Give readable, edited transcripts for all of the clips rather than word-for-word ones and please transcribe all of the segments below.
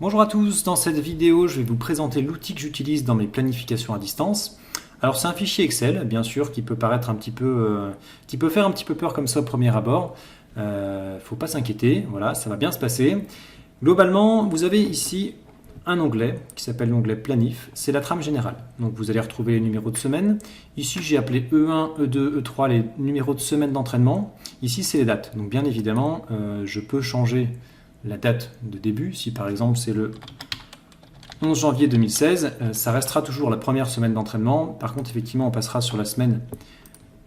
Bonjour à tous, dans cette vidéo je vais vous présenter l'outil que j'utilise dans mes planifications à distance. Alors c'est un fichier Excel bien sûr qui peut paraître qui peut faire un petit peu peur comme ça au premier abord. Faut pas s'inquiéter, voilà, ça va bien se passer. Globalement vous avez ici un onglet qui s'appelle l'onglet Planif, c'est la trame générale. Donc vous allez retrouver les numéros de semaine. Ici j'ai appelé E1, E2, E3 les numéros de semaine d'entraînement. Ici c'est les dates. Donc bien évidemment je peux changer la date de début. Si par exemple c'est le 11 janvier 2016, ça restera toujours la première semaine d'entraînement. Par contre effectivement on passera sur la semaine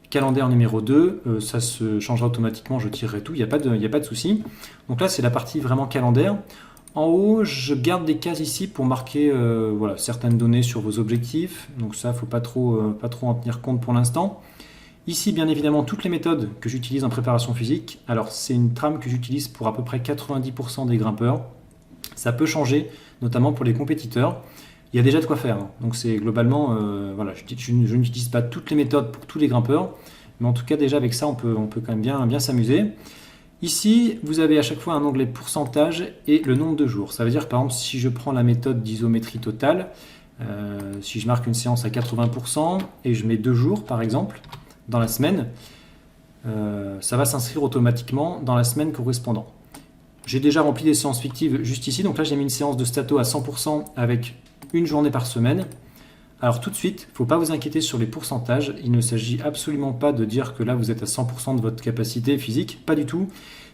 calendaire numéro 2, ça se changera automatiquement, je tirerai tout, il n'y a pas de souci. Donc là c'est la partie vraiment calendaire. En haut, je garde des cases ici pour marquer voilà, certaines données sur vos objectifs. Donc ça, il ne faut pas trop en tenir compte pour l'instant. Ici, bien évidemment, toutes les méthodes que j'utilise en préparation physique. Alors, c'est une trame que j'utilise pour à peu près 90% des grimpeurs. Ça peut changer, notamment pour les compétiteurs. Il y a déjà de quoi faire. Donc c'est globalement, voilà, je n'utilise pas toutes les méthodes pour tous les grimpeurs. Mais en tout cas, déjà avec ça, on peut quand même bien s'amuser. Ici, vous avez à chaque fois un onglet pourcentage et le nombre de jours. Ça veut dire, par exemple, si je prends la méthode d'isométrie totale, si je marque une séance à 80% et je mets 2 jours, par exemple, dans la semaine, ça va s'inscrire automatiquement dans la semaine correspondante. J'ai déjà rempli des séances fictives juste ici. Donc là, j'ai mis une séance de stato à 100% avec une journée par semaine. Alors tout de suite, il ne faut pas vous inquiéter sur les pourcentages, il ne s'agit absolument pas de dire que là vous êtes à 100% de votre capacité physique, pas du tout.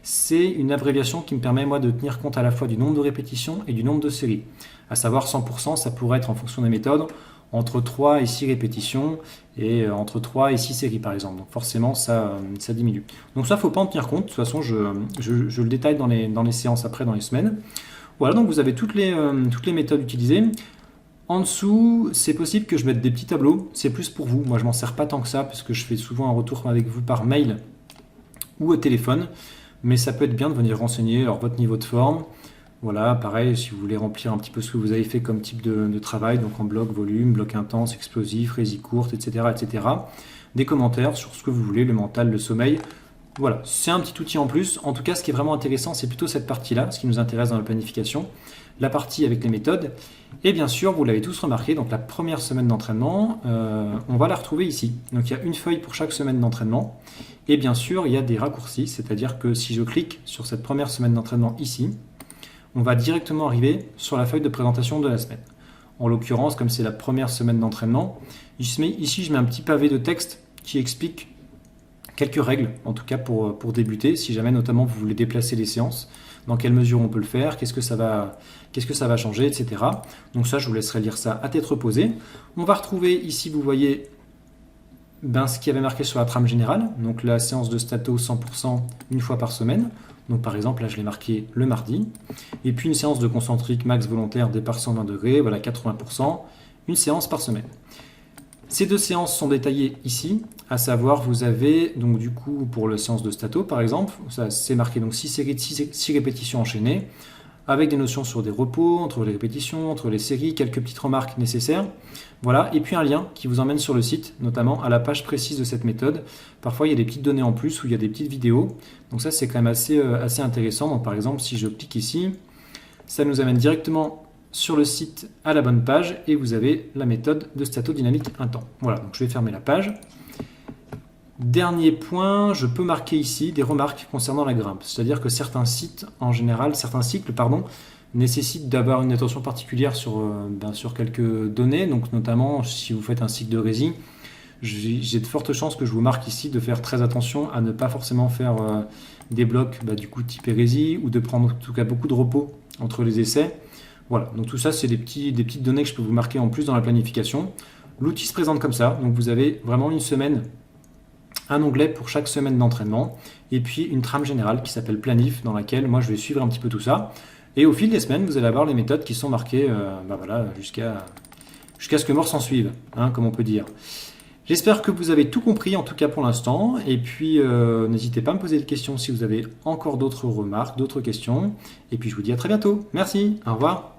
C'est une abréviation qui me permet moi de tenir compte à la fois du nombre de répétitions et du nombre de séries. À savoir 100%, ça pourrait être en fonction des méthodes, entre 3 et 6 répétitions et entre 3 et 6 séries par exemple. Donc forcément ça diminue. Donc ça, il ne faut pas en tenir compte, de toute façon je le détaille dans les séances après, dans les semaines. Voilà, donc vous avez toutes les méthodes utilisées. En dessous, c'est possible que je mette des petits tableaux, c'est plus pour vous. Moi, je m'en sers pas tant que ça, parce que je fais souvent un retour avec vous par mail ou au téléphone. Mais ça peut être bien de venir renseigner alors, votre niveau de forme. Voilà, pareil, si vous voulez remplir un petit peu ce que vous avez fait comme type de travail, donc en bloc volume, bloc intense, explosif, résie courte, etc., etc. Des commentaires sur ce que vous voulez, le mental, le sommeil. Voilà, c'est un petit outil en plus. En tout cas, ce qui est vraiment intéressant, c'est plutôt cette partie-là, ce qui nous intéresse dans la planification. La partie avec les méthodes. Et bien sûr, vous l'avez tous remarqué, donc la première semaine d'entraînement, on va la retrouver ici. Donc il y a une feuille pour chaque semaine d'entraînement. Et bien sûr, il y a des raccourcis, c'est-à-dire que si je clique sur cette première semaine d'entraînement ici, on va directement arriver sur la feuille de présentation de la semaine. En l'occurrence, comme c'est la première semaine d'entraînement, ici je mets un petit pavé de texte qui explique quelques règles, en tout cas pour débuter, si jamais notamment vous voulez déplacer les séances, dans quelle mesure on peut le faire, qu'est-ce que ça va changer, etc. Donc ça, je vous laisserai lire ça à tête reposée. On va retrouver ici, vous voyez, ce qui avait marqué sur la trame générale, donc la séance de stato 100% une fois par semaine. Donc par exemple, là je l'ai marqué le mardi. Et puis une séance de concentrique max volontaire départ 120 degrés, voilà 80%, une séance par semaine. Ces deux séances sont détaillées ici, à savoir vous avez donc du coup pour la séance de stato par exemple, ça c'est marqué donc 6 séries de 6 répétitions enchaînées, avec des notions sur des repos, entre les répétitions, entre les séries, quelques petites remarques nécessaires. Voilà, et puis un lien qui vous emmène sur le site, notamment à la page précise de cette méthode. Parfois il y a des petites données en plus ou il y a des petites vidéos, donc ça c'est quand même assez intéressant. Donc par exemple si je clique ici, ça nous amène directement sur le site à la bonne page et vous avez la méthode de stato dynamique un temps. Voilà, donc je vais fermer la page. Dernier point, je peux marquer ici des remarques concernant la grimpe. C'est-à-dire que certains cycles, nécessitent d'avoir une attention particulière sur quelques données. Donc notamment, si vous faites un cycle de résie, j'ai de fortes chances que je vous marque ici de faire très attention à ne pas forcément faire des blocs du coup type hérésie ou de prendre en tout cas beaucoup de repos entre les essais. Voilà, donc tout ça c'est des petites données que je peux vous marquer en plus dans la planification. L'outil se présente comme ça, donc vous avez vraiment une semaine, un onglet pour chaque semaine d'entraînement, et puis une trame générale qui s'appelle Planif, dans laquelle moi je vais suivre un petit peu tout ça. Et au fil des semaines, vous allez avoir les méthodes qui sont marquées voilà, jusqu'à ce que mort s'en suive, hein, comme on peut dire. J'espère que vous avez tout compris, en tout cas pour l'instant, et puis n'hésitez pas à me poser des questions si vous avez encore d'autres remarques, d'autres questions, et puis je vous dis à très bientôt. Merci, au revoir.